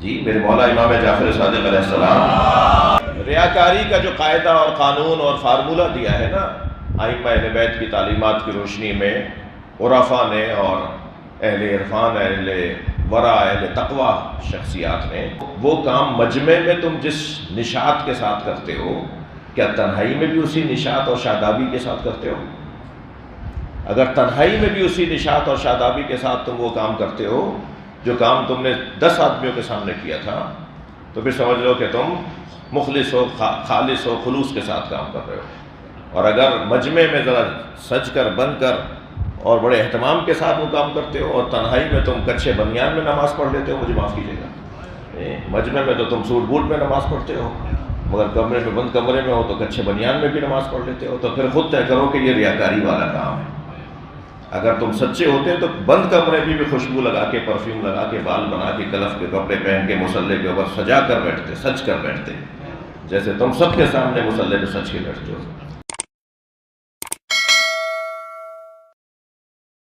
جی میرے مولا امام جعفر صادق علیہ السلام ریاکاری کا جو قاعدہ اور قانون اور فارمولہ دیا ہے نا ائمہ اہل بیت کی تعلیمات کی روشنی میں، عرفاء نے اور اہل عرفان، اہل ورع، اہل تقوی شخصیات نے، وہ کام مجمع میں تم جس نشاط کے ساتھ کرتے ہو، کیا تنہائی میں بھی اسی نشاط اور شادابی کے ساتھ کرتے ہو؟ اگر تنہائی میں بھی اسی نشاط اور شادابی کے ساتھ تم وہ کام کرتے ہو جو کام تم نے 10 آدمیوں کے سامنے کیا تھا، تو پھر سمجھ لو کہ تم مخلص ہو، خالص ہو، خلوص کے ساتھ کام کر رہے ہو۔ اور اگر مجمع میں ذرا سج کر بن کر اور بڑے اہتمام کے ساتھ وہ کام کرتے ہو اور تنہائی میں تم کچھے بنیان میں نماز پڑھ لیتے ہو، مجھے معاف کیجیے گا، مجمع میں تو تم سوٹ بوٹ میں نماز پڑھتے ہو، مگر کمرے میں، بند کمرے میں ہو تو کچھے بنیان میں بھی نماز پڑھ لیتے ہو، تو پھر خود طے کرو کہ یہ ریاکاری والا کام ہے۔ اگر تم سچے ہوتے تو بند کمرے بھی خوشبو لگا کے، پرفیوم لگا کے، بال بنا کے، کلف کے کپڑے پہن کے مصلی کے اوپر سجا کر بیٹھتے، سج کر بیٹھتے، جیسے تم سب کے سامنے مصلی پہ سج کے بیٹھتے ہو۔